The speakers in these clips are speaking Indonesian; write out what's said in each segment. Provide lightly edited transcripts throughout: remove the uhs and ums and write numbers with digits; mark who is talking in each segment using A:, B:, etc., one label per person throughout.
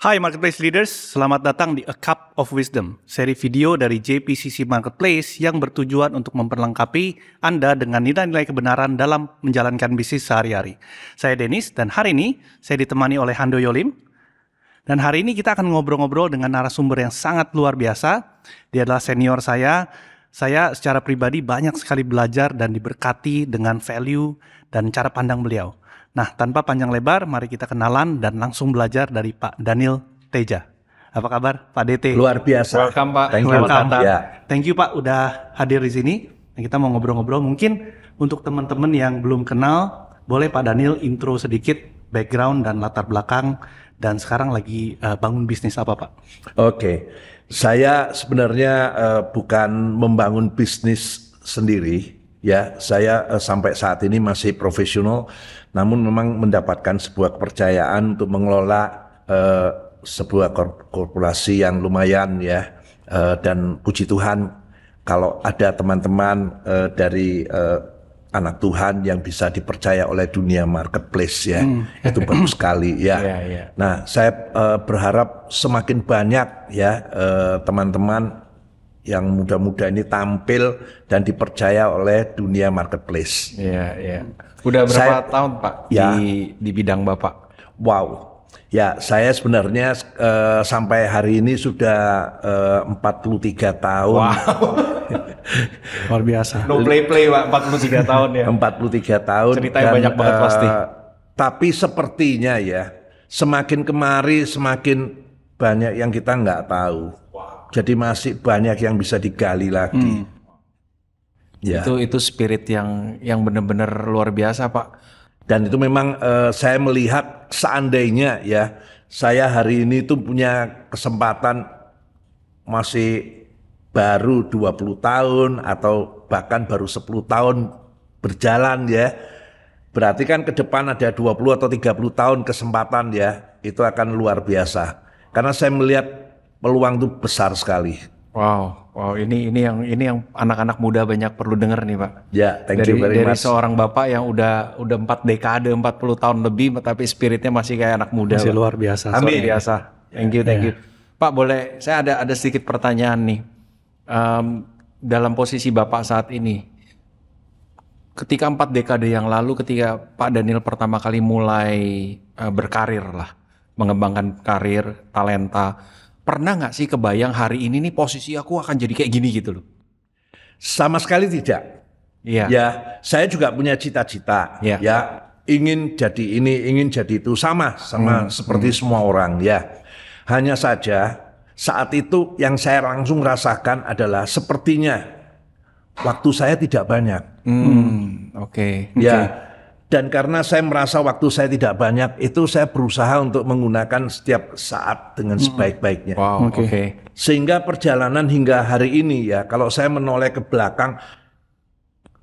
A: Hai Marketplace Leaders, selamat datang di A Cup of Wisdom, seri video dari JPCC Marketplace yang bertujuan untuk memperlengkapi Anda dengan nilai-nilai kebenaran dalam menjalankan bisnis sehari-hari. Saya Dennis dan hari ini saya ditemani oleh Hando Yolim. Dan hari ini kita akan ngobrol-ngobrol dengan narasumber yang sangat luar biasa. Dia adalah senior saya. Saya secara pribadi banyak sekali belajar dan diberkati dengan value dan cara pandang beliau. Nah, tanpa panjang lebar, mari kita kenalan dan langsung belajar dari Pak Daniel Teja. Apa kabar, Pak DT?
B: Luar biasa.
A: Welcome, Pak.
B: Thank you.
A: Thank you, Pak, udah hadir di sini. Kita mau ngobrol-ngobrol. Mungkin untuk teman-teman yang belum kenal, boleh Pak Daniel intro sedikit background dan latar belakang, dan sekarang lagi bangun bisnis apa, Pak?
B: Oke. Saya sebenarnya bukan membangun bisnis sendiri. Ya, saya sampai saat ini masih profesional, namun memang mendapatkan sebuah kepercayaan untuk mengelola sebuah korporasi yang lumayan ya, dan puji Tuhan kalau ada teman-teman dari anak Tuhan yang bisa dipercaya oleh dunia marketplace ya, itu bagus sekali ya. Nah, saya berharap semakin banyak ya teman-teman yang muda-muda ini tampil dan dipercaya oleh dunia marketplace.
C: Iya. Udah berapa tahun Pak di bidang Bapak?
B: Wow. Ya, saya sebenarnya sampai hari ini sudah 43 tahun.
C: Wow.
A: Luar biasa.
C: No play Pak, 43 tahun ya.
B: 43 tahun.
C: Ceritanya banyak banget pasti.
B: Tapi sepertinya ya, semakin kemari semakin banyak yang kita nggak tahu. Jadi masih banyak yang bisa digali lagi.
C: Ya. Itu spirit yang benar-benar luar biasa, Pak.
B: Dan itu memang saya melihat seandainya ya, saya hari ini tuh punya kesempatan masih baru 20 tahun atau bahkan baru 10 tahun berjalan ya. Berarti kan ke depan ada 20 atau 30 tahun kesempatan ya, itu akan luar biasa. Karena saya melihat peluang itu besar sekali.
C: Wow, ini yang anak-anak muda banyak perlu dengar nih Pak.
B: Ya, thank you very much.
C: Dari seorang bapak yang udah 4 dekade, 40 tahun lebih, tapi spiritnya masih kayak anak muda.
A: Masih luar biasa.
C: Amin. Luar biasa. Thank you. Pak, boleh saya ada sedikit pertanyaan nih. Dalam posisi bapak saat ini, ketika 4 dekade yang lalu, ketika Pak Daniel pertama kali mulai berkarir lah, mengembangkan karir, talenta. Pernah nggak sih kebayang hari ini nih posisi aku akan jadi kayak gini gitu loh?
B: Sama sekali tidak.
C: Iya.
B: Ya, saya juga punya cita-cita. Ya, ingin jadi ini, ingin jadi itu, sama seperti semua orang. Ya, hanya saja saat itu yang saya langsung rasakan adalah sepertinya waktu saya tidak banyak.
C: Oke.
B: Ya. Dan karena saya merasa waktu saya tidak banyak, itu saya berusaha untuk menggunakan setiap saat dengan sebaik-baiknya.
C: Wow, oke.
B: Sehingga perjalanan hingga hari ini ya, kalau saya menoleh ke belakang,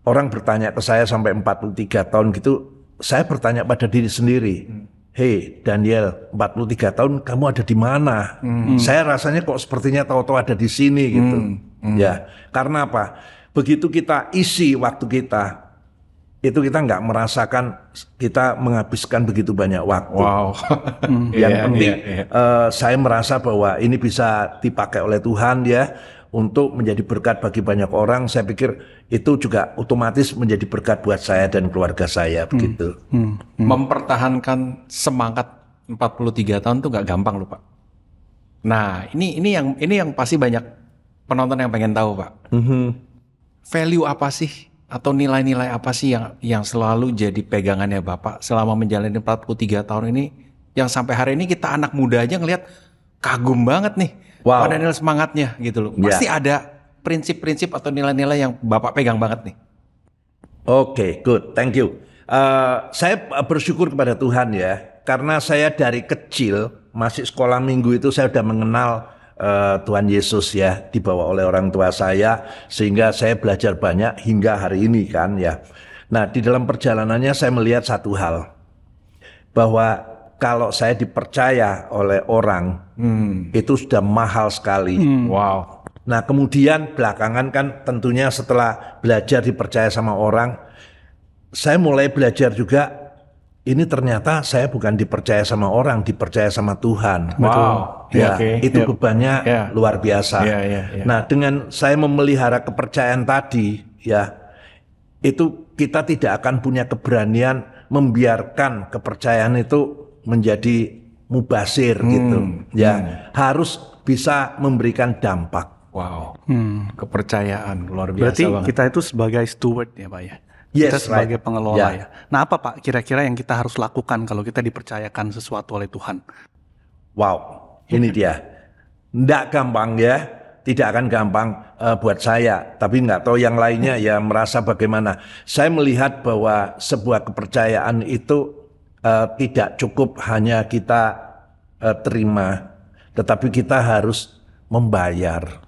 B: orang bertanya ke saya sampai 43 tahun gitu, saya bertanya pada diri sendiri, hey Daniel, 43 tahun kamu ada di mana? Saya rasanya kok sepertinya tahu-tahu ada di sini gitu. Ya, karena apa? Begitu kita isi waktu kita, itu kita nggak merasakan kita menghabiskan begitu banyak waktu.
C: Wow.
B: Yang penting saya merasa bahwa ini bisa dipakai oleh Tuhan ya untuk menjadi berkat bagi banyak orang. Saya pikir itu juga otomatis menjadi berkat buat saya dan keluarga saya begitu.
C: Mempertahankan semangat 43 tahun tuh nggak gampang loh Pak. Nah ini yang pasti banyak penonton yang pengen tahu Pak. Value apa sih? Atau nilai-nilai apa sih yang selalu jadi pegangannya Bapak selama menjalani 43 tahun ini, yang sampai hari ini kita anak muda aja ngelihat kagum banget nih. Pak Daniel semangatnya gitu loh. Pasti ada prinsip-prinsip atau nilai-nilai yang Bapak pegang banget nih.
B: Oke, good, thank you. Saya bersyukur kepada Tuhan ya, karena saya dari kecil masih sekolah minggu itu saya sudah mengenal Tuhan Yesus ya, dibawa oleh orang tua saya, sehingga saya belajar banyak hingga hari ini kan ya. Nah, di dalam perjalanannya saya melihat satu hal, bahwa kalau saya dipercaya oleh orang, itu sudah mahal sekali.
C: Wow.
B: Nah, kemudian belakangan kan tentunya setelah belajar dipercaya sama orang, saya mulai belajar juga ini ternyata saya bukan dipercaya sama orang, dipercaya sama Tuhan.
C: Wow.
B: Ya,
C: Oke.
B: itu bebannya luar biasa.
C: Ya.
B: Nah, dengan saya memelihara kepercayaan tadi, ya, itu kita tidak akan punya keberanian membiarkan kepercayaan itu menjadi mubasir gitu. Ya, harus bisa memberikan dampak.
C: Wow. Kepercayaan luar biasa
A: Berarti
C: banget.
A: kita itu sebagai steward ya Pak ya?
B: Yes,
A: Kita sebagai
B: right.
A: pengelola
B: Ya.
A: ya. Nah apa Pak kira-kira yang kita harus lakukan kalau kita dipercayakan sesuatu oleh Tuhan?
B: Wow, ini dia. Nggak gampang ya, tidak akan gampang buat saya. Tapi nggak tahu yang lainnya ya merasa bagaimana. Saya melihat bahwa sebuah kepercayaan itu tidak cukup hanya kita terima, tetapi kita harus membayar.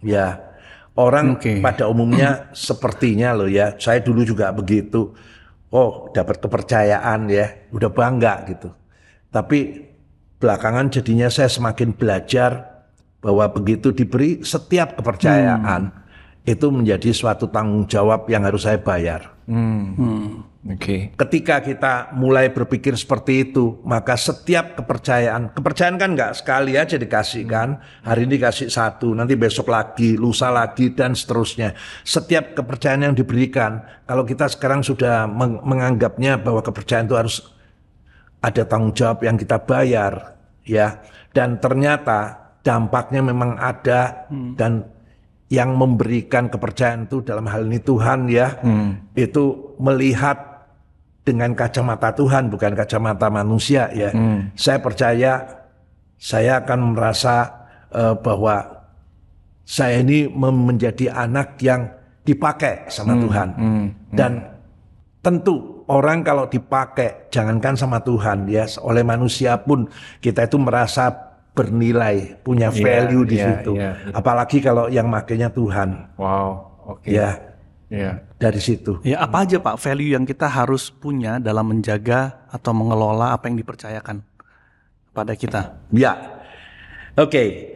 B: Ya, orang pada umumnya sepertinya loh ya. Saya dulu juga begitu. Oh, dapat kepercayaan ya, udah bangga gitu. Tapi belakangan jadinya saya semakin belajar bahwa begitu diberi setiap kepercayaan itu menjadi suatu tanggung jawab yang harus saya bayar.
C: Oke.
B: Ketika kita mulai berpikir seperti itu, maka setiap kepercayaan kan nggak sekali aja dikasih kan. Hari ini kasih satu, nanti besok lagi, lusa lagi, dan seterusnya. Setiap kepercayaan yang diberikan, kalau kita sekarang sudah menganggapnya bahwa kepercayaan itu harus ada tanggung jawab yang kita bayar, ya. Dan ternyata dampaknya memang ada, dan yang memberikan kepercayaan itu dalam hal ini Tuhan ya, itu melihat dengan kacamata Tuhan bukan kacamata manusia ya. Saya percaya saya akan merasa bahwa saya ini menjadi anak yang dipakai sama Tuhan. Dan tentu orang kalau dipakai jangankan sama Tuhan ya, oleh manusia pun kita itu merasa bernilai, punya value di situ. Apalagi kalau yang makainya Tuhan.
C: Wow. Oke.
B: Ya. Dari situ.
A: Ya apa aja Pak value yang kita harus punya dalam menjaga atau mengelola apa yang dipercayakan pada kita?
B: Ya, oke.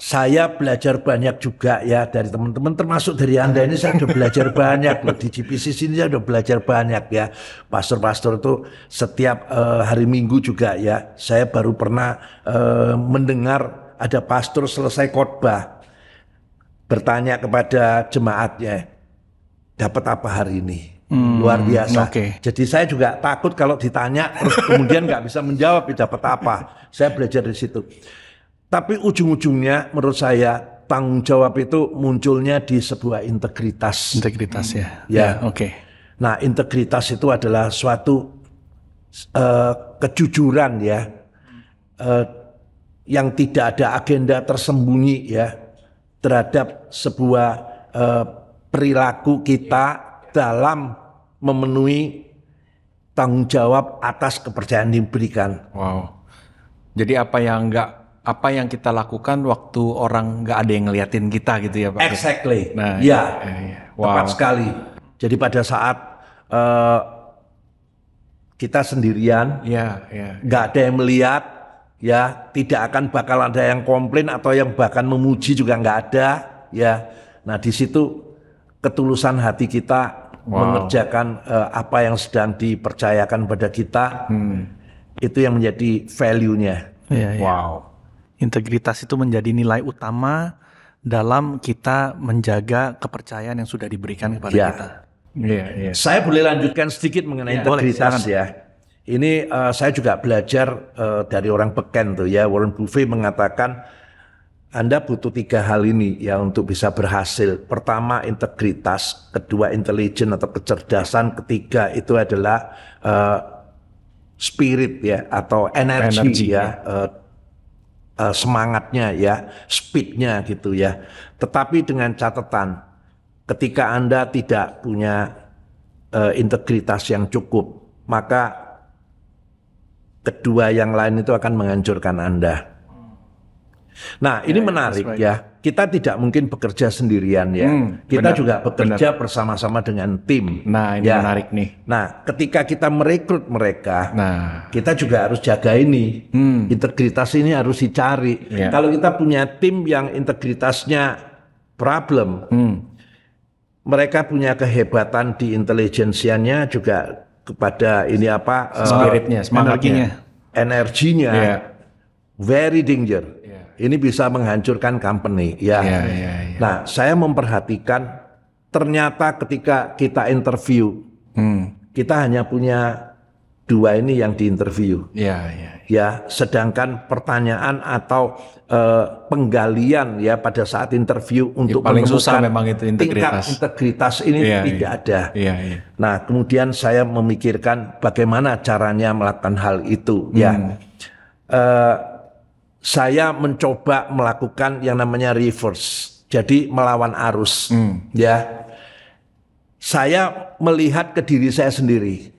B: Saya belajar banyak juga ya dari teman-teman, termasuk dari Anda ini saya sudah belajar banyak loh. Di GPC sini saya sudah belajar banyak ya. Pastor-pastor itu setiap hari Minggu juga ya. Saya baru pernah mendengar ada pastor selesai khotbah bertanya kepada jemaatnya, dapat apa hari ini? Luar biasa. Jadi saya juga takut kalau ditanya terus kemudian nggak bisa menjawab dapat apa. Saya belajar di situ. Tapi ujung-ujungnya menurut saya tanggung jawab itu munculnya di sebuah integritas.
A: Integritas ya.
B: Ya.
A: Oke.
B: Nah, integritas itu adalah suatu kejujuran ya, yang tidak ada agenda tersembunyi ya terhadap sebuah perilaku kita dalam memenuhi tanggung jawab atas kepercayaan yang diberikan.
C: Wow. Jadi apa yang kita lakukan waktu orang nggak ada yang ngeliatin kita gitu ya Pak?
B: Exactly.
C: Nah,
B: ya,
C: Wow.
B: tepat sekali. Jadi pada saat kita sendirian, nggak ada yang melihat, ya tidak akan bakal ada yang komplain atau yang bahkan memuji juga nggak ada, ya. Nah di situ ketulusan hati kita mengerjakan apa yang sedang dipercayakan pada kita, itu yang menjadi value-nya.
C: Wow.
A: Integritas itu menjadi nilai utama dalam kita menjaga kepercayaan yang sudah diberikan kepada kita.
B: Saya boleh lanjutkan sedikit mengenai integritas ya. Ini saya juga belajar dari orang beken tuh ya. Warren Buffett mengatakan Anda butuh 3 hal ini ya untuk bisa berhasil. Pertama integritas, kedua intelligence atau kecerdasan, ketiga itu adalah spirit ya atau energi ya. Semangatnya ya, speednya gitu ya. Tetapi dengan catatan, ketika Anda tidak punya integritas yang cukup, maka kedua yang lain itu akan menghancurkan Anda. Nah ini menarik ya. Kita tidak mungkin bekerja sendirian ya. Kita juga bekerja bersama-sama dengan tim.
C: Nah ini menarik nih.
B: Nah ketika kita merekrut mereka, kita juga harus jaga ini. Integritas ini harus dicari. Kalau kita punya tim yang integritasnya problem, mereka punya kehebatan di intelijensianya juga kepada ini apa
C: Spiritnya, semangatnya.
B: energinya,
C: Iya.
B: very danger.
C: Iya.
B: Ini bisa menghancurkan company. Ya.
C: Iya, iya, iya.
B: Nah, saya memperhatikan ternyata ketika kita interview, kita hanya punya 2 ini yang diinterview.
C: Iya, iya.
B: Ya, sedangkan pertanyaan atau penggalian ya pada saat interview untuk
C: paling
B: menemukan
C: susah memang itu integritas.
B: tingkat integritas ini
C: Iya,
B: tidak ada.
C: Iya, iya.
B: Nah, kemudian saya memikirkan bagaimana caranya melakukan hal itu. Ya, saya mencoba melakukan yang namanya reverse, jadi melawan arus. Ya, saya melihat ke diri saya sendiri.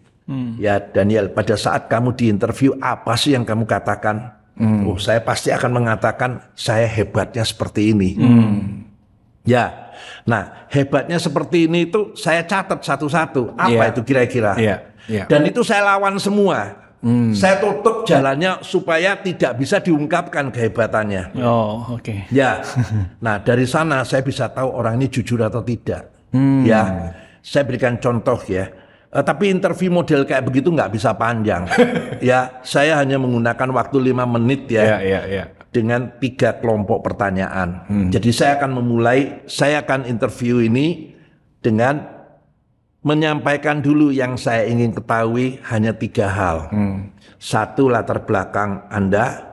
B: Ya, Daniel, pada saat kamu diinterview, apa sih yang kamu katakan? Oh, saya pasti akan mengatakan saya hebatnya seperti ini. Ya, nah hebatnya seperti ini itu saya catat satu-satu. Apa
C: Iya.
B: itu kira-kira?
C: Iya, iya.
B: Dan itu saya lawan semua. Saya tutup jalannya supaya tidak bisa diungkapkan kehebatannya.
A: Oh, oke.
B: Ya, nah dari sana saya bisa tahu orang ini jujur atau tidak. Ya, saya berikan contoh ya. Tapi interview model kayak begitu nggak bisa panjang. Ya, saya hanya menggunakan waktu 5 menit ya.
C: Iya, iya, iya.
B: Dengan 3 kelompok pertanyaan. Jadi saya akan interview ini dengan menyampaikan dulu yang saya ingin ketahui hanya 3 hal. 1, latar belakang Anda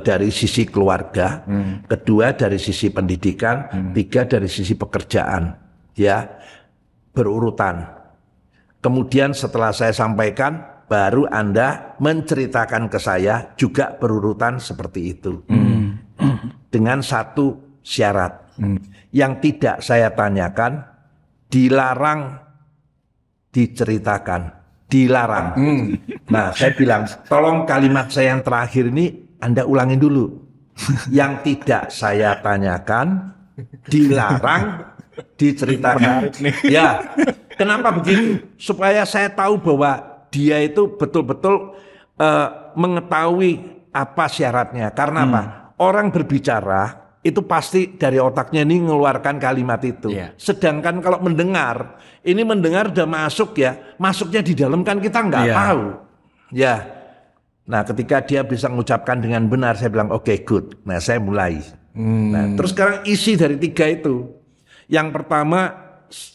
B: dari sisi keluarga. 2, dari sisi pendidikan. 3, dari sisi pekerjaan. Ya, berurutan. Kemudian setelah saya sampaikan, baru Anda menceritakan ke saya juga berurutan seperti itu. Dengan 1 syarat. Yang tidak saya tanyakan, dilarang diceritakan. Dilarang. Nah, saya bilang, tolong kalimat saya yang terakhir ini Anda ulangin dulu. Yang tidak saya tanyakan, dilarang diceritakan. Ya, kenapa begitu? Supaya saya tahu bahwa dia itu betul-betul mengetahui apa syaratnya. Karena apa? Orang berbicara itu pasti dari otaknya ini mengeluarkan kalimat itu.
C: Iya.
B: Sedangkan kalau mendengar, ini mendengar udah masuk ya, masuknya di dalam kan kita nggak tahu. Ya. Nah, ketika dia bisa mengucapkan dengan benar, saya bilang oke, good. Nah, saya mulai. Nah, terus sekarang isi dari 3 itu. Yang pertama,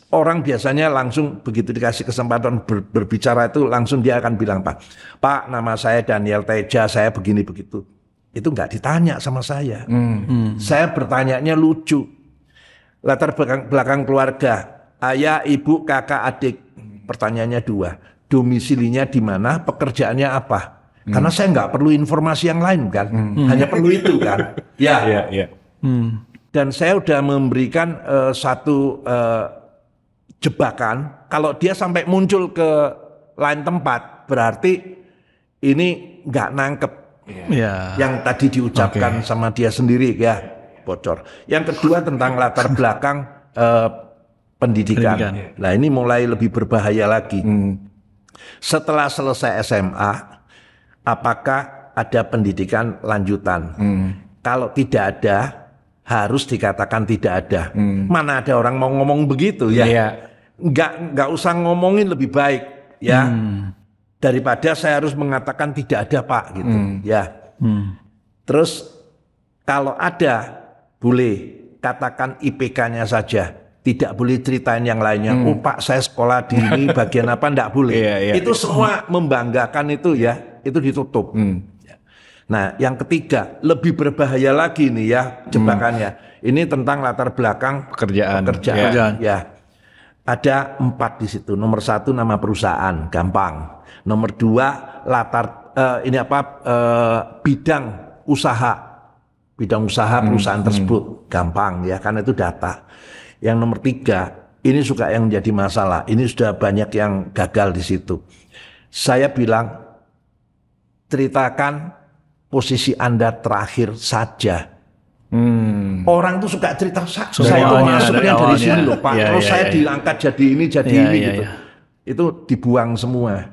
B: orang biasanya langsung begitu dikasih kesempatan berbicara itu langsung dia akan bilang, Pak, nama saya Daniel Teja, saya begini begitu. Itu nggak ditanya sama saya. Saya bertanyanya lucu. Latar belakang keluarga, ayah, ibu, kakak, adik. Pertanyaannya 2. Domisilinya di mana? Pekerjaannya apa? Karena saya nggak perlu informasi yang lain kan, hanya perlu itu kan. Ya.
C: Iya, iya.
B: Dan saya udah memberikan satu jebakan. Kalau dia sampai muncul ke lain tempat, berarti ini nggak nangkep yang tadi diucapkan sama dia sendiri ya, bocor. Yang kedua tentang latar belakang pendidikan. Nah, ini mulai lebih berbahaya lagi. Setelah selesai SMA, apakah ada pendidikan lanjutan? Kalau tidak ada, harus dikatakan tidak ada. Mana ada orang mau ngomong begitu ya? Nggak usah ngomongin lebih baik ya. Daripada saya harus mengatakan tidak ada Pak gitu ya. Terus kalau ada boleh katakan IPK-nya saja. Tidak boleh ceritain yang lainnya. Oh Pak, saya sekolah di ini bagian apa, enggak boleh. Itu semua membanggakan itu ya, itu ditutup. Nah, yang ketiga lebih berbahaya lagi nih ya jebakannya. Ini tentang latar belakang pekerjaan. Ya. Ada 4 di situ. Nomor 1 nama perusahaan, gampang. Nomor 2 latar bidang usaha perusahaan tersebut, gampang ya, karena itu data. Yang nomor 3 ini suka yang menjadi masalah. Ini sudah banyak yang gagal di situ. Saya bilang, ceritakan posisi Anda terakhir saja. Orang tuh suka cerita, saya itu masuknya dari sini loh Pak, terus saya diangkat jadi ini gitu. Itu dibuang semua.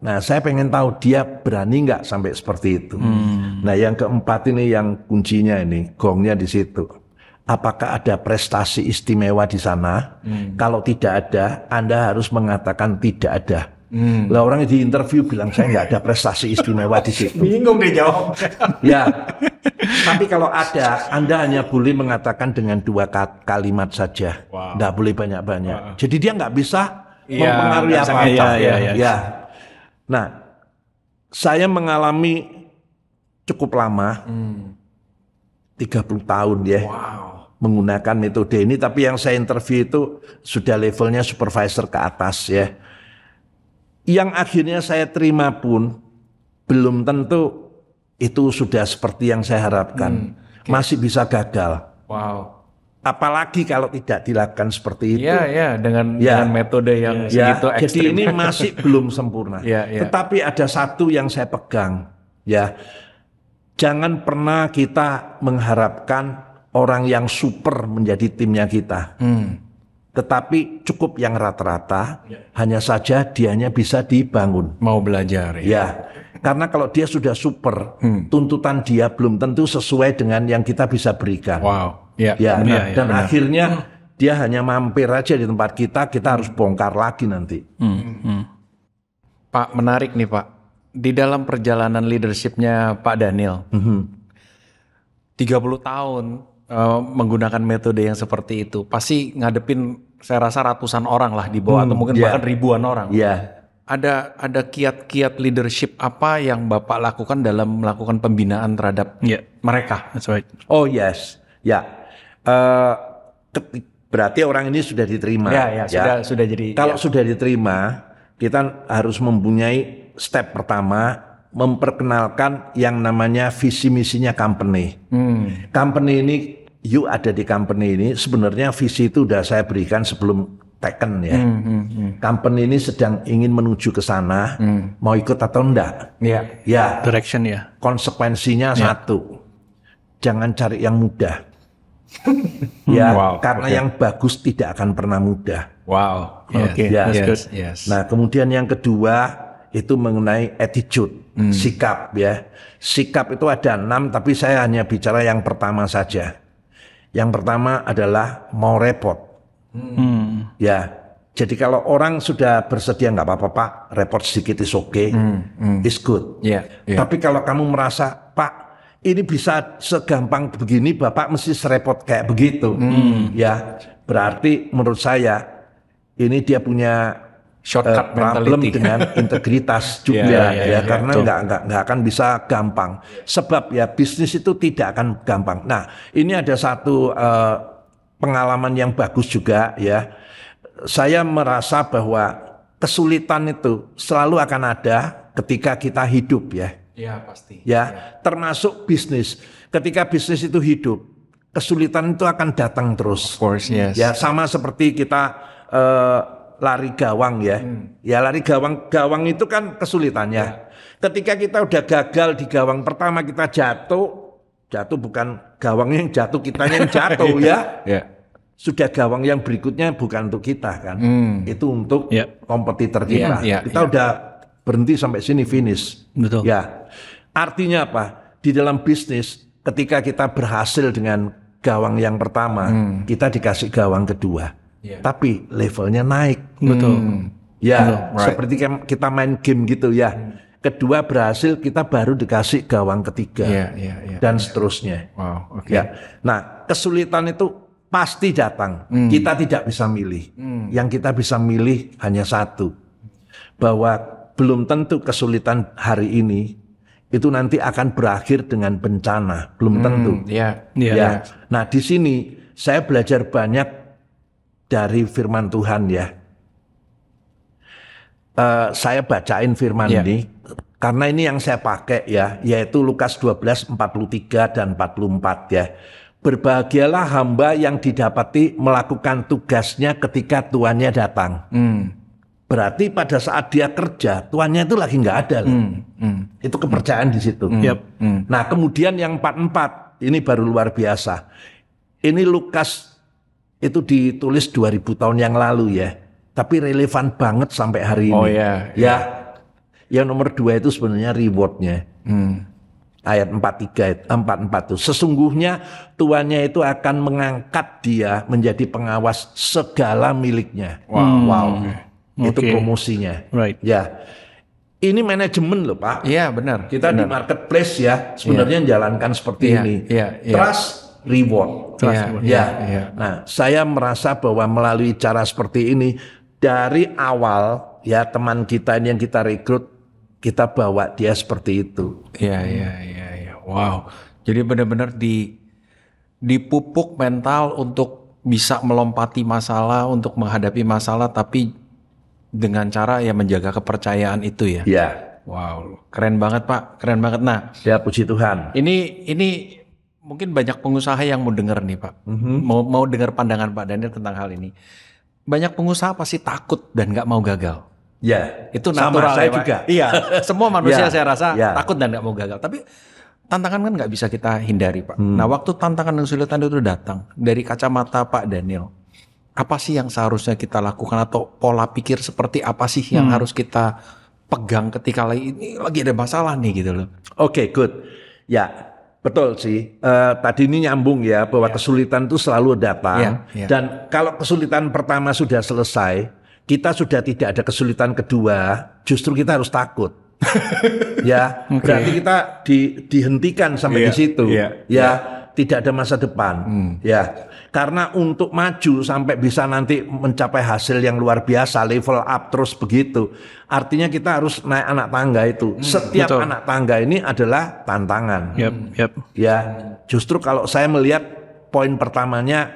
B: Nah saya pengen tahu dia berani nggak sampai seperti itu. Nah yang keempat ini yang kuncinya ini, gongnya di situ. apakah ada prestasi istimewa di sana? Kalau tidak ada, Anda harus mengatakan tidak ada. Lah orang di interview bilang saya nggak ada prestasi istimewa di situ.
C: Bingung deh jawab.
B: Ya, tapi kalau ada, Anda hanya boleh mengatakan dengan 2 kalimat saja, nggak boleh banyak-banyak. Jadi dia nggak bisa mempengaruhi apa-apa. Ya. Nah, saya mengalami cukup lama, 30 tahun ya, menggunakan metode ini. Tapi yang saya interview itu sudah levelnya supervisor ke atas ya. Yang akhirnya saya terima pun belum tentu itu sudah seperti yang saya harapkan. Masih bisa gagal.
C: Wow.
B: Apalagi kalau tidak dilakukan seperti itu.
C: Iya, dengan metode yang segitu ekstrim.
B: Jadi ini masih belum sempurna. Tetapi ada satu yang saya pegang, ya. Jangan pernah kita mengharapkan orang yang super menjadi timnya kita. Tetapi cukup yang rata-rata, hanya saja dianya bisa dibangun.
C: Mau belajar
B: ya. Karena kalau dia sudah super, tuntutan dia belum tentu sesuai dengan yang kita bisa berikan.
C: Wow.
B: Dan akhirnya dia hanya mampir aja di tempat kita harus bongkar lagi nanti.
C: Pak, menarik nih Pak. Di dalam perjalanan leadershipnya Pak Daniel, 30 tahun menggunakan metode yang seperti itu, pasti ngadepin saya rasa ratusan orang lah di bawah atau mungkin bahkan ribuan orang. Ada kiat-kiat leadership apa yang Bapak lakukan dalam melakukan pembinaan terhadap mereka?
A: That's right.
B: Oh yes, berarti orang ini sudah diterima.
C: Sudah jadi.
B: Kalau sudah diterima, kita harus mempunyai step pertama, memperkenalkan yang namanya visi misinya company. Company ini, you ada di company ini, sebenarnya visi itu sudah saya berikan sebelum taken ya. Company ini sedang ingin menuju ke sana, mau ikut atau enggak?
A: Direction ya.
B: Konsekuensinya satu, jangan cari yang mudah. Karena yang bagus tidak akan pernah mudah.
C: Wow.
B: Nah, kemudian yang kedua itu mengenai attitude, sikap ya. Sikap itu ada 6, tapi saya hanya bicara yang pertama saja. Yang pertama adalah mau repot. Jadi kalau orang sudah bersedia nggak apa-apa Pak, repot sedikit is okay, is good. Tapi kalau kamu merasa Pak, ini bisa segampang begini, Bapak mesti serepot kayak begitu. Berarti menurut saya ini dia punya
C: shortcut
B: problem
C: mentality
B: dengan integritas juga karena nggak akan bisa gampang. Sebab ya bisnis itu tidak akan gampang. Nah, ini ada satu pengalaman yang bagus juga ya. Saya merasa bahwa kesulitan itu selalu akan ada ketika kita hidup ya.
C: Pasti.
B: Termasuk bisnis. Ketika bisnis itu hidup, kesulitan itu akan datang terus.
C: Of course, yes.
B: Sama seperti kita lari gawang ya. Lari gawang itu kan kesulitannya. Ketika kita udah gagal di gawang pertama, kita jatuh bukan gawang yang jatuh, kita yang jatuh Sudah gawang yang berikutnya bukan untuk kita kan. Itu untuk kompetitor kita. Kita udah berhenti sampai sini, finish.
A: Betul.
B: Artinya apa? Di dalam bisnis ketika kita berhasil dengan gawang yang pertama, kita dikasih gawang kedua. Tapi levelnya naik.
A: Betul.
B: Seperti kita main game gitu ya. Kedua berhasil, kita baru dikasih gawang ketiga. Dan seterusnya.
C: Wow,
B: Nah, kesulitan itu pasti datang. Kita tidak bisa milih. Yang kita bisa milih hanya satu. Bahwa belum tentu kesulitan hari ini itu nanti akan berakhir dengan bencana. Belum tentu. Nah, di sini saya belajar banyak dari firman Tuhan ya. Saya bacain firman ini karena ini yang saya pakai ya, yaitu Lukas 12 43 dan 44 ya. Berbahagialah hamba yang didapati melakukan tugasnya ketika tuannya datang. Berarti pada saat dia kerja, tuannya itu lagi nggak ada. Itu kepercayaan di situ. Nah, kemudian yang 44 ini baru luar biasa. Ini Lukas itu ditulis 2000 tahun yang lalu ya. Tapi relevan banget sampai hari ini. Yang nomor 2 itu sebenarnya rewardnya. Ayat 44 itu. Sesungguhnya tuannya itu akan mengangkat dia menjadi pengawas segala miliknya. Wow. Itu promosinya.
A: Right.
B: Ya. Ini manajemen loh Pak.
C: Iya benar.
B: Kita di marketplace ya sebenarnya menjalankan seperti ini. Trust, reward. Nah, saya merasa bahwa melalui cara seperti ini dari awal ya teman kita ini yang kita rekrut, kita bawa dia seperti itu.
C: Iya. Wow. Jadi benar-benar dipupuk mental untuk bisa melompati masalah, untuk menghadapi masalah, tapi dengan cara ya menjaga kepercayaan itu ya.
B: Iya.
C: Wow, keren banget Pak, keren banget. Nah,
B: ya puji Tuhan.
C: Ini mungkin banyak pengusaha yang mau dengar nih Pak, mau dengar pandangan Pak Daniel tentang hal ini. Banyak pengusaha pasti takut dan nggak mau gagal.
B: Ya,
C: itu natural.
B: Sama saya
C: ya,
B: juga.
C: Iya, semua manusia saya rasa takut dan nggak mau gagal. Tapi tantangan kan nggak bisa kita hindari Pak. Nah, waktu tantangan dan kesulitan itu datang dari kacamata Pak Daniel, apa sih yang seharusnya kita lakukan atau pola pikir seperti apa sih yang harus kita pegang ketika lagi ada masalah nih gitu loh?
B: Oke, good. Ya, betul sih. Tadi ini nyambung ya bahwa kesulitan itu selalu datang. Dan kalau kesulitan pertama sudah selesai, kita sudah tidak ada kesulitan kedua, justru kita harus takut. Ya, berarti kita dihentikan sampai di situ. Tidak ada masa depan. Ya, karena untuk maju sampai bisa nanti mencapai hasil yang luar biasa, level up terus begitu. Artinya kita harus naik anak tangga itu. Setiap anak tangga ini adalah tantangan. Ya, justru kalau saya melihat poin pertamanya,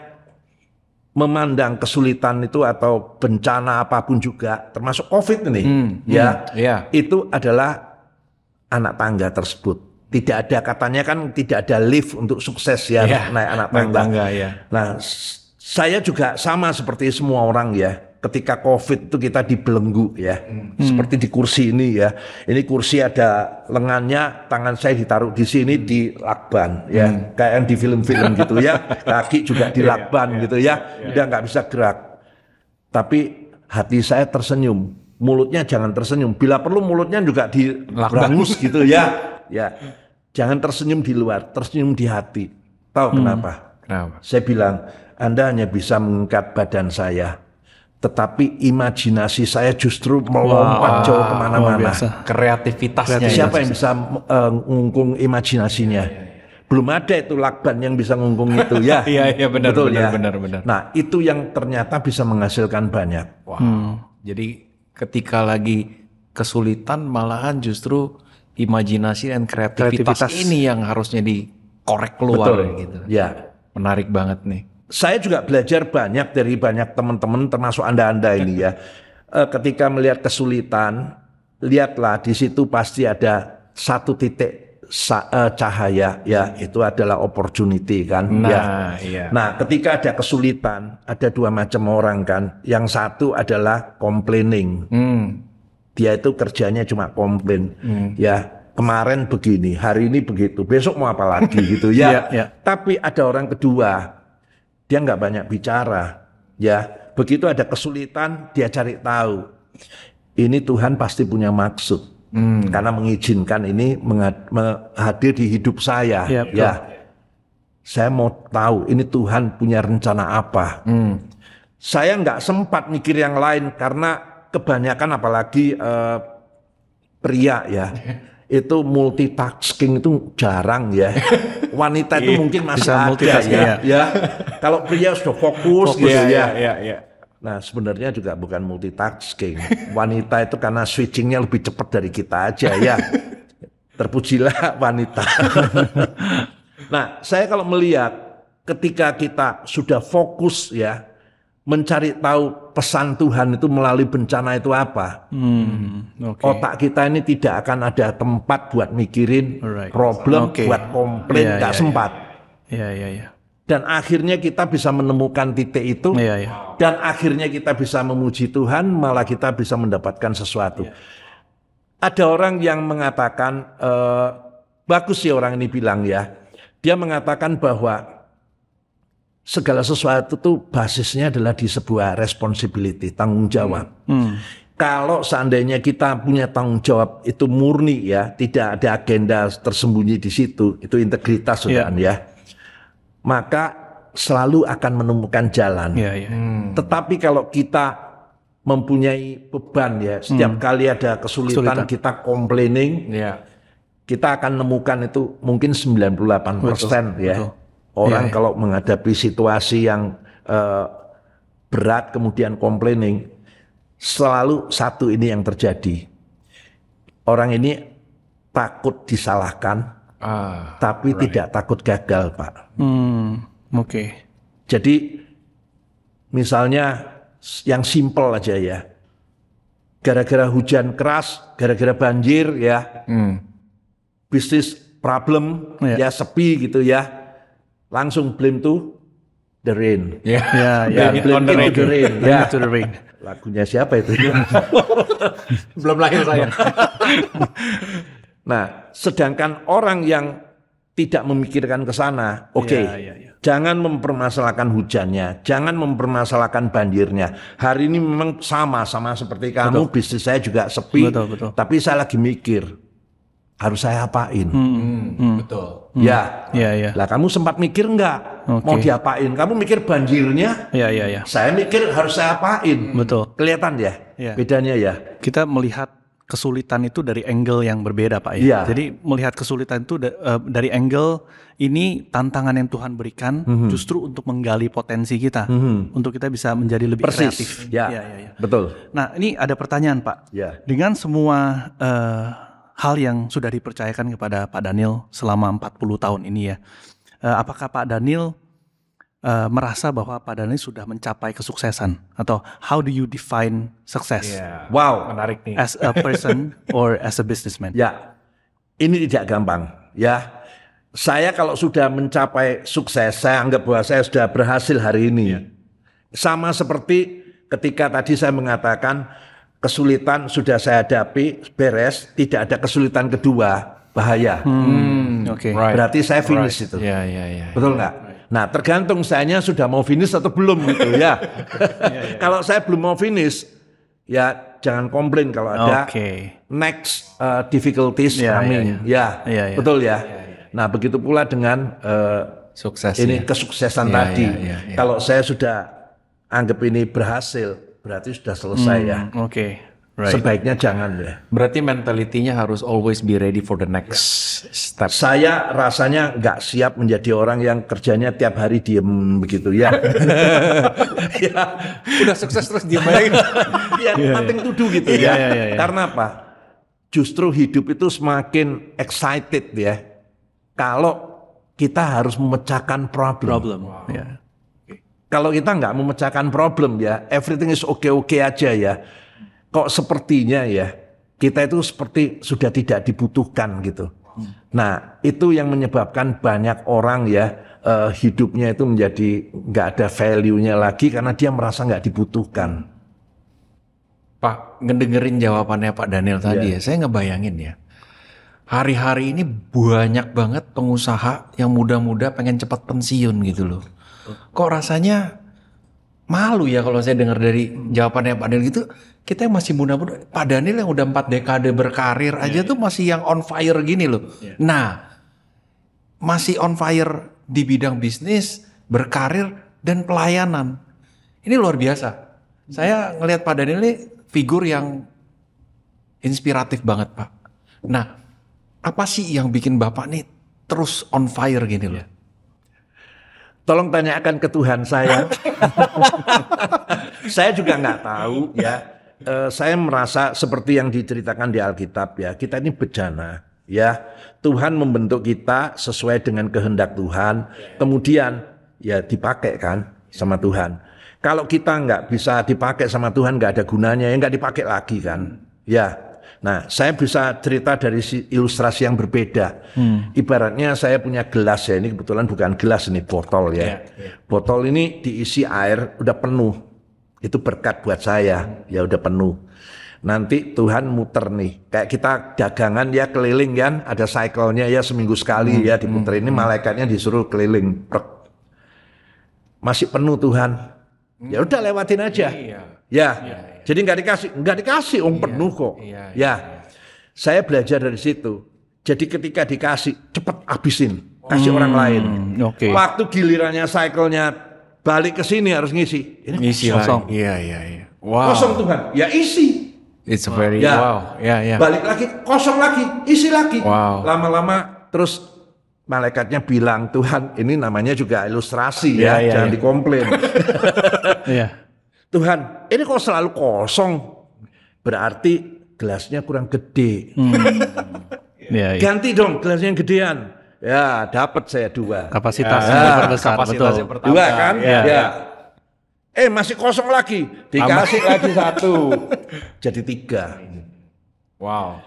B: memandang kesulitan itu atau bencana apapun juga, termasuk COVID ini, itu adalah anak tangga tersebut. Tidak ada katanya kan tidak ada lift untuk sukses naik anak tangga. Nah, saya juga sama seperti semua orang ya. Ketika COVID itu kita dibelenggu ya, seperti di kursi ini ya. Ini kursi ada lengannya, tangan saya ditaruh di sini di lakban ya, kayak yang di film-film gitu ya. Kaki juga di lakban gitu ya, udah nggak bisa gerak. Tapi hati saya tersenyum, mulutnya jangan tersenyum. Bila perlu mulutnya juga dirangus gitu ya. Ya, jangan tersenyum di luar, tersenyum di hati. Tahu kenapa? Saya bilang, Anda hanya bisa mengangkat badan saya, tetapi imajinasi saya justru melompat jauh kemana-mana.
C: Kreativitasnya.
B: Siapa yang bisa mengungkung imajinasinya? Belum ada itu lakban yang bisa mengungkung itu ya.
C: Iya benar.
B: Betul,
C: benar.
B: Nah, itu yang ternyata bisa menghasilkan banyak.
C: Jadi ketika lagi kesulitan malahan justru imajinasi dan kreativitas ini yang harusnya dikorek keluar gitu.
B: Ya.
C: Menarik banget nih.
B: Saya juga belajar banyak dari banyak teman-teman termasuk Anda ini ya. Ketika melihat kesulitan, lihatlah di situ pasti ada satu titik cahaya ya, itu adalah opportunity kan. Nah, ketika ada kesulitan, ada dua macam orang kan. Yang satu adalah complaining. Dia itu kerjanya cuma komplain. Ya, kemarin begini, hari ini begitu, besok mau apa lagi gitu ya. Tapi ada orang kedua, dia nggak banyak bicara, ya. Begitu ada kesulitan, dia cari tahu. Ini Tuhan pasti punya maksud, karena mengizinkan ini hadir di hidup saya, ya. Saya mau tahu ini Tuhan punya rencana apa. Saya nggak sempat mikir yang lain karena kebanyakan apalagi pria ya. Itu multitasking itu jarang ya. Wanita itu mungkin masih ada ya. Kalau pria sudah fokus gitu ya. Nah, sebenarnya juga bukan multitasking. Wanita itu karena switchingnya lebih cepat dari kita aja ya. Terpujilah wanita. Nah, saya kalau melihat ketika kita sudah fokus ya, mencari tahu pesan Tuhan itu melalui bencana itu apa. Otak kita ini tidak akan ada tempat buat mikirin problem, buat komplain, nggak sempat. Dan akhirnya kita bisa menemukan titik itu, dan akhirnya kita bisa memuji Tuhan, malah kita bisa mendapatkan sesuatu. Ada orang yang mengatakan, bagus sih orang ini bilang ya, dia mengatakan bahwa segala sesuatu itu basisnya adalah di sebuah responsibility, tanggung jawab. Kalau seandainya kita punya tanggung jawab itu murni ya, tidak ada agenda tersembunyi di situ, itu integritas sudah ya, maka selalu akan menemukan jalan. Tetapi kalau kita mempunyai beban ya, setiap kali ada kesulitan kita complaining, kita akan menemukan itu mungkin 98% ya. Orang kalau menghadapi situasi yang berat kemudian complaining, selalu satu ini yang terjadi. Orang ini takut disalahkan, tapi tidak takut gagal, Pak. Jadi misalnya yang simpel aja ya, gara-gara hujan keras, gara-gara banjir ya, bisnis problem ya, sepi gitu ya, langsung blame to the rain. Blame to the rain. Lagunya siapa itu?
C: Belum lahir saya.
B: Nah, sedangkan orang yang tidak memikirkan ke sana, jangan mempermasalahkan hujannya, jangan mempermasalahkan banjirnya. Hari ini memang sama seperti kamu, bisnis saya juga sepi, tapi saya lagi mikir, harus saya apain? Lah kamu sempat mikir enggak? Mau diapain? Kamu mikir banjirnya? Saya mikir harus saya apain? Kelihatan ya? Bedanya ya?
A: Kita melihat kesulitan itu dari angle yang berbeda, Pak ya. Jadi melihat kesulitan itu dari angle ini tantangan yang Tuhan berikan justru untuk menggali potensi kita, untuk kita bisa menjadi lebih kreatif.
B: Betul.
A: Nah, ini ada pertanyaan, Pak. Dengan semua hal yang sudah dipercayakan kepada Pak Daniel selama 40 tahun ini ya, apakah Pak Daniel merasa bahwa Pak Daniel sudah mencapai kesuksesan, atau how do you define success?
B: Wow,
C: menarik nih.
A: As a person or as a businessman?
B: Ini tidak gampang ya. Saya kalau sudah mencapai sukses, saya anggap bahwa saya sudah berhasil hari ini. Sama seperti ketika tadi saya mengatakan kesulitan sudah saya hadapi, beres, tidak ada kesulitan kedua, bahaya. Berarti saya finish itu. Betul nggak? Nah, tergantung sayanya sudah mau finish atau belum gitu ya. Kalau saya belum mau finish, ya jangan komplain kalau ada next difficulties coming. Betul ya. Nah, begitu pula dengan
C: sukses
B: ini kesuksesan tadi. Kalau saya sudah anggap ini berhasil, berarti sudah selesai ya. Sebaiknya jangan ya.
C: Berarti mentalitinya harus always be ready for the next step.
B: Saya rasanya nggak siap menjadi orang yang kerjanya tiap hari diem begitu ya.
C: Udah sukses terus diem aja.
B: Nothing to do gitu ya. Karena apa? Justru hidup itu semakin excited ya, kalau kita harus memecahkan problem. Kalau kita nggak memecahkan problem ya, everything is okay aja ya. Kok sepertinya ya kita itu seperti sudah tidak dibutuhkan gitu. Nah, itu yang menyebabkan banyak orang ya hidupnya itu menjadi nggak ada value-nya lagi karena dia merasa nggak dibutuhkan.
C: Pak, ngedengerin jawabannya Pak Daniel tadi ya, saya ngebayangin ya. Hari-hari ini banyak banget pengusaha yang muda-muda pengen cepat pensiun gitu loh. Kok rasanya malu ya kalau saya dengar dari jawabannya Pak Daniel gitu. Kita yang masih muda-muda, Pak Daniel yang udah 4 dekade berkarir aja tuh masih yang on fire gini loh. Nah, masih on fire di bidang bisnis, berkarir, dan pelayanan. Ini luar biasa. Saya ngelihat Pak Daniel ini figur yang inspiratif banget, Pak. Nah, apa sih yang bikin Bapak nih terus on fire gini loh?
B: Tolong tanyakan ke Tuhan saya. Saya juga nggak tahu ya. Saya merasa seperti yang diceritakan di Alkitab ya. Kita ini bejana ya. Tuhan membentuk kita sesuai dengan kehendak Tuhan. Kemudian ya dipakai kan sama Tuhan. Kalau kita nggak bisa dipakai sama Tuhan, nggak ada gunanya, ya nggak dipakai lagi kan. Ya. Nah, saya bisa cerita dari ilustrasi yang berbeda. Ibaratnya saya punya gelas ya, ini kebetulan bukan gelas, ini botol ya. Botol ini diisi air, udah penuh. Itu berkat buat saya, ya udah penuh. Nanti Tuhan muter nih, kayak kita dagangan ya keliling kan, ada cycle-nya ya seminggu sekali ya diputer. Ini malaikatnya disuruh keliling. Masih penuh Tuhan, ya udah lewatin aja. Ya, jadi nggak dikasih, penuh kok. Saya belajar dari situ. Jadi ketika dikasih, cepet habisin, kasih orang lain. Waktu gilirannya cycle-nya balik ke sini harus ngisi. Ini
C: Ngisi
B: kosong.
C: lagi. Iya. Wow.
B: Kosong Tuhan, ya isi.
C: It's very
B: Ya.
C: wow. Ya.
B: Balik lagi, kosong lagi, isi lagi.
C: Wow.
B: Lama-lama terus malaikatnya bilang, Tuhan ini namanya juga ilustrasi ya,
C: Ya,
B: jangan dikomplain.
A: Iya.
B: Tuhan, ini kok selalu kosong? Berarti gelasnya kurang gede.
A: Iya.
B: Ganti dong gelasnya yang gedean. Ya, dapat saya 2.
A: Kapasitasnya diperbesar,
C: kapasitasnya
A: betul.
C: bertambah.
B: 2 kan?
C: Ya.
B: Masih kosong lagi. Dikasih lagi 1. Jadi 3.
C: Wow.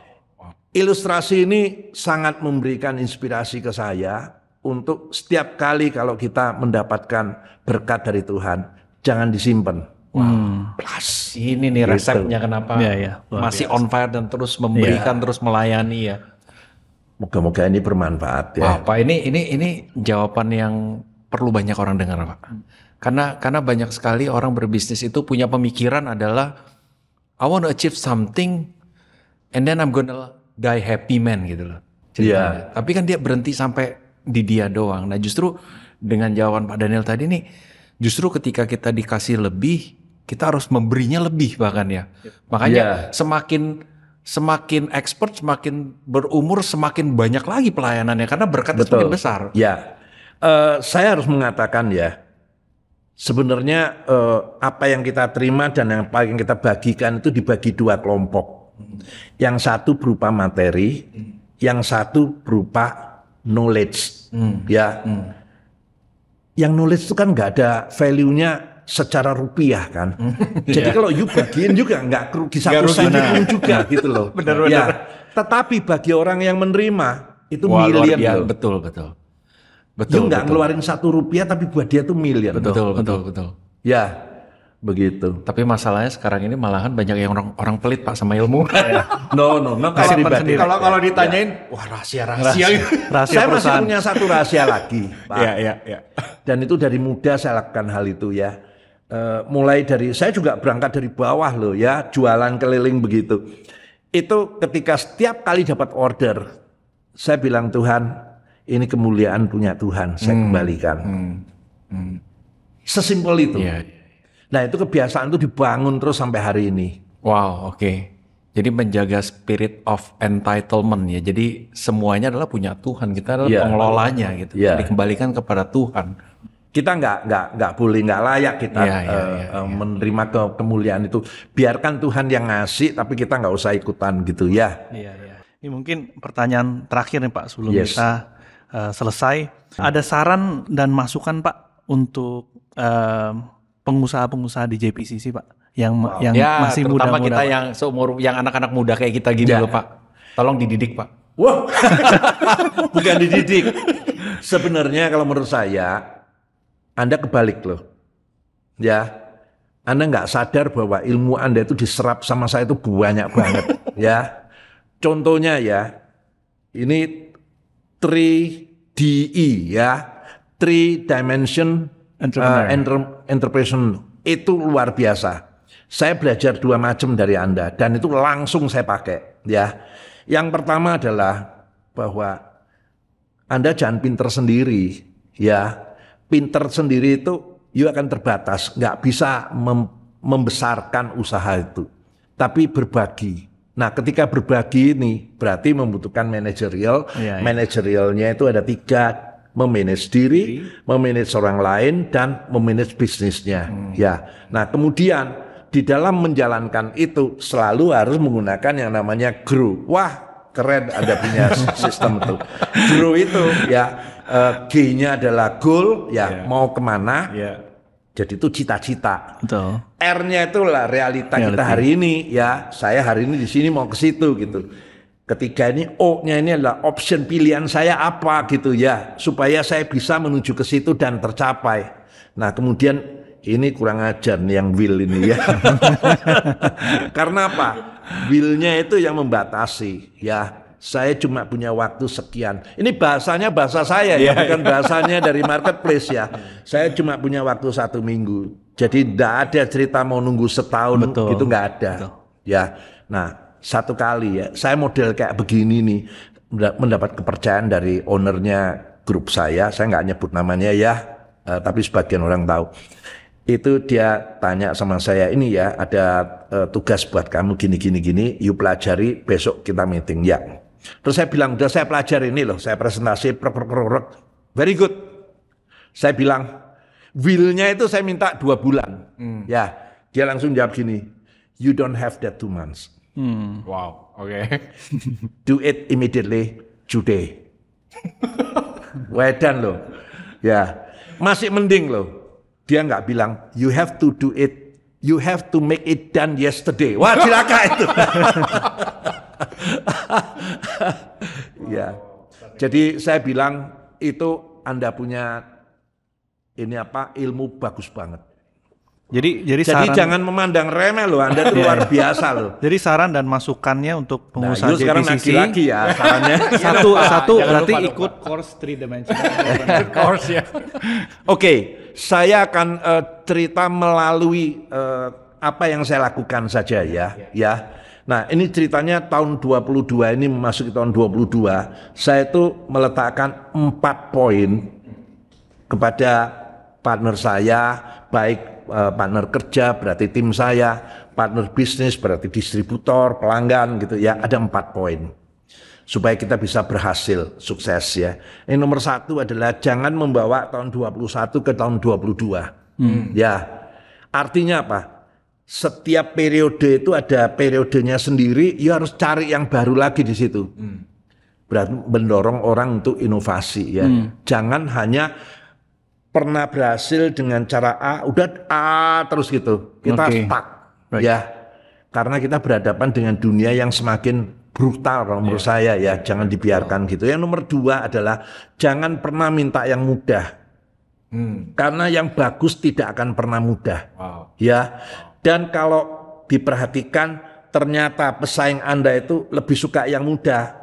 B: Ilustrasi ini sangat memberikan inspirasi ke saya untuk setiap kali kalau kita mendapatkan berkat dari Tuhan, jangan disimpan. Plus.
C: Ini nih resepnya kenapa
A: Iya.
C: masih on fire dan terus memberikan, terus melayani ya.
B: Moga-moga ini bermanfaat ya.
C: Wah, Pak, ini jawaban yang perlu banyak orang dengar, Pak. Karena banyak sekali orang berbisnis itu punya pemikiran adalah I want to achieve something and then I'm gonna die happy man gitu loh. ceritanya. Tapi kan dia berhenti sampai di dia doang. Nah, justru dengan jawaban Pak Daniel tadi nih, justru ketika kita dikasih lebih, kita harus memberinya lebih bahkan ya. Makanya semakin expert, semakin berumur, semakin banyak lagi pelayanannya karena berkatnya semakin besar.
B: Ya, saya harus mengatakan ya, sebenarnya apa yang kita terima dan apa yang kita bagikan itu dibagi dua kelompok. Yang satu berupa materi, yang satu berupa knowledge. Ya, yang knowledge itu kan nggak ada value-nya secara rupiah kan. Jadi kalau you bagiin juga nggak rugi satu sen pun juga gitu loh.
C: Benar-benar.
B: Ya, tetapi bagi orang yang menerima itu
C: Wah,
B: million
C: luar biasa.
B: loh.
C: Betul.
B: You nggak ngeluarin Rp1 tapi buat dia tuh million.
C: Betul.
B: Ya, begitu.
C: Tapi masalahnya sekarang ini malahan banyak yang orang pelit Pak sama ilmu.
B: No,
C: Kalau ditanyain, wah rahasia.
B: Saya masih punya satu rahasia lagi, Pak.
C: Iya.
B: Dan itu dari muda saya lakukan hal itu ya. Mulai dari saya juga berangkat dari bawah loh ya, jualan keliling begitu. Itu ketika setiap kali dapat order, saya bilang Tuhan, ini kemuliaan punya Tuhan, saya kembalikan. Sesimpel itu.
C: Iya.
B: Nah itu kebiasaan itu dibangun terus sampai hari ini.
C: Wow, oke. Jadi menjaga spirit of entitlement ya. Jadi semuanya adalah punya Tuhan. Kita adalah pengelolanya gitu. Dikembalikan kepada Tuhan.
B: Kita nggak boleh, nggak layak kita menerima kemuliaan itu. Biarkan Tuhan yang ngasih, tapi kita nggak usah ikutan gitu ya.
A: Iya. Ini mungkin pertanyaan terakhir nih Pak sebelum kita selesai. Ada saran dan masukan Pak untuk pengusaha-pengusaha di JPCC Pak yang masih muda-muda.
C: Terutama kita yang seumur, yang anak-anak muda kayak kita gini loh Pak. Tolong dididik Pak.
B: Wah, bukan dididik. Sebenarnya kalau menurut saya, Anda kebalik loh. Ya, Anda nggak sadar bahwa ilmu Anda itu diserap sama saya itu banyak banget. Ya, contohnya ya, ini 3DE ya, 3 dimension entrepreneur itu luar biasa. Saya belajar 2 macam dari Anda dan itu langsung saya pakai ya. Yang pertama adalah bahwa Anda jangan pinter sendiri ya. Pinter sendiri itu you akan terbatas, nggak bisa membesarkan usaha itu. Tapi berbagi. Nah, ketika berbagi ini berarti membutuhkan manajerial. Manajerialnya itu ada 3, memanage diri, memanage orang lain, dan memanage bisnisnya. Ya. Nah, kemudian di dalam menjalankan itu selalu harus menggunakan yang namanya grow. Wah, keren ada punya sistem itu. Grow itu ya G-nya adalah goal, mau kemana. Jadi itu cita-cita.
A: Betul.
B: R-nya itulah realita kita hari ini ya. Saya hari ini di sini mau ke situ gitu. Ketiga ini O-nya ini adalah option pilihan saya apa gitu ya, supaya saya bisa menuju ke situ dan tercapai. Nah kemudian ini kurang ajar nih yang will ini ya. Karena apa? Will-nya itu yang membatasi ya. Saya cuma punya waktu sekian. Ini bahasanya bahasa saya ya, bukan bahasanya dari marketplace ya. Saya cuma punya waktu 1 minggu. Jadi tidak ada cerita mau nunggu setahun,
A: Betul.
B: itu nggak ada.
A: Betul.
B: Ya, nah satu kali ya, saya model kayak begini nih, mendapat kepercayaan dari ownernya grup saya nggak nyebut namanya ya, tapi sebagian orang tahu. Itu dia tanya sama saya, ini ya ada tugas buat kamu gini, you pelajari, besok kita meeting ya. Terus saya bilang, udah saya pelajari ini loh, saya presentasi, very good. Saya bilang, will-nya itu saya minta 2 bulan. Ya, dia langsung jawab gini, you don't have that 2 months.
C: Wow, oke.
B: Do it immediately today. Wedan loh. Ya, masih mending loh. Dia nggak bilang, you have to do it, you have to make it done yesterday. Wah, cilaka itu. Ya, jadi saya bilang itu Anda punya ini apa ilmu bagus banget.
A: Jadi
B: Jadi
A: saran,
B: jangan memandang remeh loh, Anda itu luar biasa loh.
A: jadi saran dan masukannya untuk
B: Nah,
A: pengusaha
B: you sekarang
A: JPCC
B: lagi ya sarannya.
A: satu
C: Jangan
A: berarti
C: lupa.
A: ikut course 3 dimensional.
C: Course ya.
B: Oke, saya akan cerita melalui apa yang saya lakukan saja ya. Nah, ini ceritanya tahun 22 ini memasuki tahun 22, saya itu meletakkan 4 poin kepada partner saya, baik partner kerja berarti tim saya, partner bisnis berarti distributor, pelanggan gitu ya, ada 4 poin. Supaya kita bisa berhasil, sukses ya. Ini nomor 1 adalah jangan membawa tahun 21 ke tahun 22. Ya, artinya apa? Setiap periode itu ada periodenya sendiri, ya harus cari yang baru lagi di situ. Berarti mendorong orang untuk inovasi ya. Jangan hanya pernah berhasil dengan cara A, udah A terus gitu. Kita
A: Oke.
B: stuck
A: Baik.
B: ya. Karena kita berhadapan dengan dunia yang semakin brutal kalau menurut saya ya, jangan dibiarkan gitu. Yang nomor 2 adalah jangan pernah minta yang mudah. Karena yang bagus tidak akan pernah mudah.
C: Wow.
B: Ya. Dan kalau diperhatikan ternyata pesaing Anda itu lebih suka yang mudah.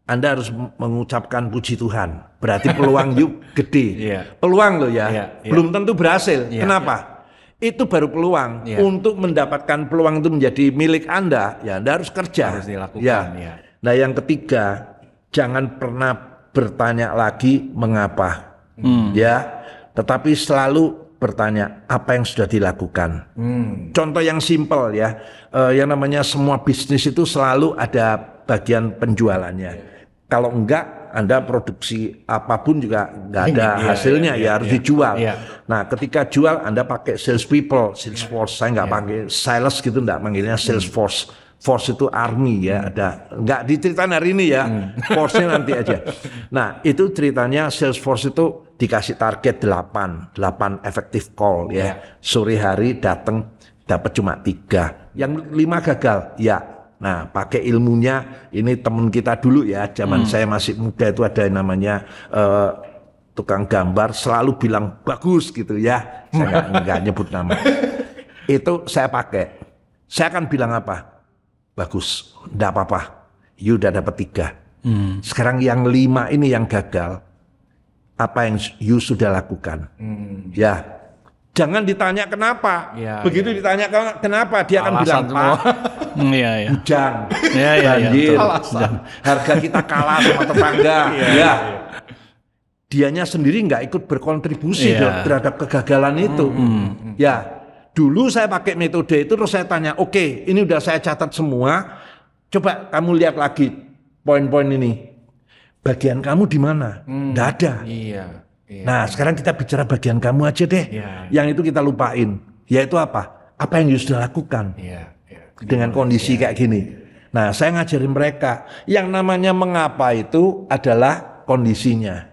B: Anda harus mengucapkan puji Tuhan. Berarti peluang you gede.
C: Iya.
B: Peluang loh ya.
C: Iya, iya.
B: Belum tentu berhasil.
C: Iya,
B: Kenapa? Itu baru peluang.
C: Iya.
B: Untuk mendapatkan peluang itu menjadi milik Anda, ya Anda harus kerja.
C: Harus dilakukan,
B: Ya.
C: ya.
B: Nah, yang ketiga, jangan pernah bertanya lagi mengapa. Ya. Tetapi selalu bertanya apa yang sudah dilakukan. Contoh yang simpel ya, yang namanya semua bisnis itu selalu ada bagian penjualannya. Kalau enggak, Anda produksi apapun juga enggak ada hasilnya, ya harus dijual.
C: Iya.
B: Nah, ketika jual Anda pakai sales people, sales force. Saya enggak pakai sales gitu, enggak manggilnya sales force. Force itu army ya, ada enggak diceritain hari ini ya, force-nya nanti aja. Nah, itu ceritanya sales force itu dikasih target 8 effective call ya. Sore hari datang dapat cuma 3. Yang 5 gagal. Ya. Nah, pakai ilmunya ini teman kita dulu ya. Zaman saya masih muda itu ada yang namanya tukang gambar selalu bilang bagus gitu ya. Saya enggak nyebut nama. Itu saya pakai. Saya akan bilang apa? Bagus, enggak apa-apa. You udah dapat 3. Sekarang yang 5 ini yang gagal. Apa yang you sudah lakukan? Ya. Jangan ditanya kenapa.
C: Ya,
B: Begitu ditanya kenapa, dia akan
C: Alasan
B: bilang,
C: semua.
B: Pak,
A: Iya, iya.
B: hujan,
A: Iya, iya, iya,
B: banjir,
A: betul.
B: harga kita kalah sama tetangga. Ya. Dianya sendiri nggak ikut berkontribusi
A: Iya.
B: terhadap kegagalan itu. Ya. Dulu saya pakai metode itu, terus saya tanya, oke, ini udah saya catat semua. Coba kamu lihat lagi poin-poin ini. Bagian kamu di mana? Nggak ada.
C: Iya.
B: Nah, sekarang kita bicara bagian kamu aja deh.
C: Iya.
B: Yang itu kita lupain. Yaitu apa? Apa yang you sudah lakukan
C: Iya.
B: dengan kondisi kayak gini. Nah, saya ngajarin mereka. Yang namanya mengapa itu adalah kondisinya.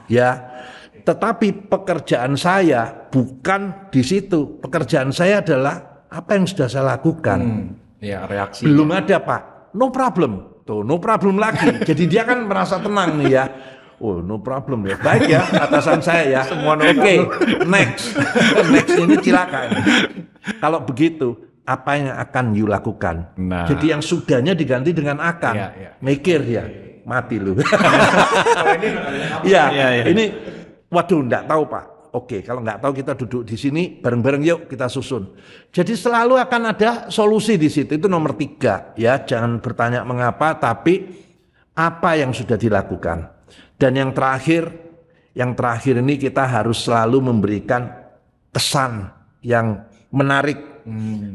B: Ya. Tetapi pekerjaan saya bukan di situ. Pekerjaan saya adalah apa yang sudah saya lakukan.
C: Iya, reaksi.
B: Belum ada, Pak. No problem. Tuh, no problem lagi. Jadi dia kan merasa tenang nih ya. Oh, no problem ya. Baik ya, atasan saya ya. Semua oke. Next. Next ini cilaka. Kalau begitu, apa yang akan you lakukan?
C: Nah.
B: Jadi yang sudahnya diganti dengan akan.
C: Iya, iya.
B: Mikir ya. Mati lu. Iya,
A: Iya, iya.
B: ini waduh enggak tahu Pak. oke. Kalau nggak tahu kita duduk di sini bareng-bareng yuk kita susun. Jadi selalu akan ada solusi di situ. Itu nomor 3 ya. Jangan bertanya mengapa, tapi apa yang sudah dilakukan. Dan yang terakhir ini kita harus selalu memberikan kesan yang menarik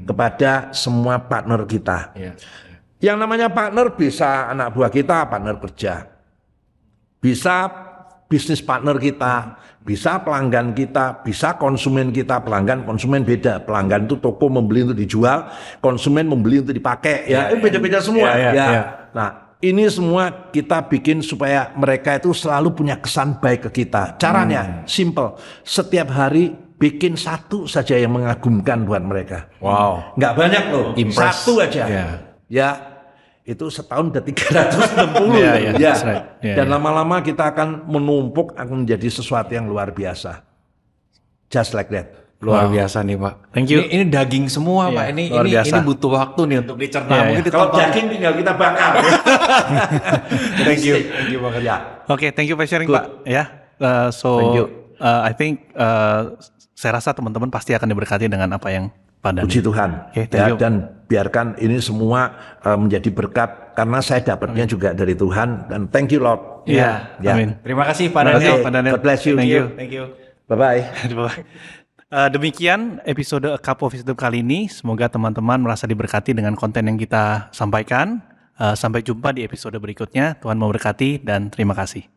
B: kepada semua partner kita. Yang namanya partner bisa anak buah kita, partner kerja. Bisa bisnis partner kita, bisa pelanggan kita, bisa konsumen kita. Pelanggan, konsumen beda. Pelanggan itu toko membeli untuk dijual, konsumen membeli untuk dipakai. Ya, itu beda-beda semua. Nah, ini semua kita bikin supaya mereka itu selalu punya kesan baik ke kita. Caranya simple. Setiap hari bikin satu saja yang mengagumkan buat mereka.
C: Wow.
B: Nggak banyak loh.
C: Impress.
B: Satu aja. Ya. Itu setahun udah 360 ya. Dan lama-lama kita akan menumpuk, akan menjadi sesuatu yang luar biasa. Just like that.
C: Luar biasa nih Pak.
A: Thank you.
C: Ini daging semua Pak. Ini butuh waktu nih untuk dicerna. Mungkin
B: kalau daging tinggal kita bakar.
C: Thank you banget.
A: Oke, thank you for sharing Pak. Ya, I think saya rasa teman-teman pasti akan diberkati dengan apa yang Pak Dhani.
B: Puji Tuhan. Dan biarkan ini semua menjadi berkat karena saya dapatnya juga dari Tuhan, dan thank you Lord.
A: Amin.
C: Terima kasih Pak Dhani.
B: God bless you.
C: Thank you.
B: Bye bye.
A: Demikian episode A Cup of Wisdom kali ini. Semoga teman-teman merasa diberkati dengan konten yang kita sampaikan. Sampai jumpa di episode berikutnya. Tuhan memberkati dan terima kasih.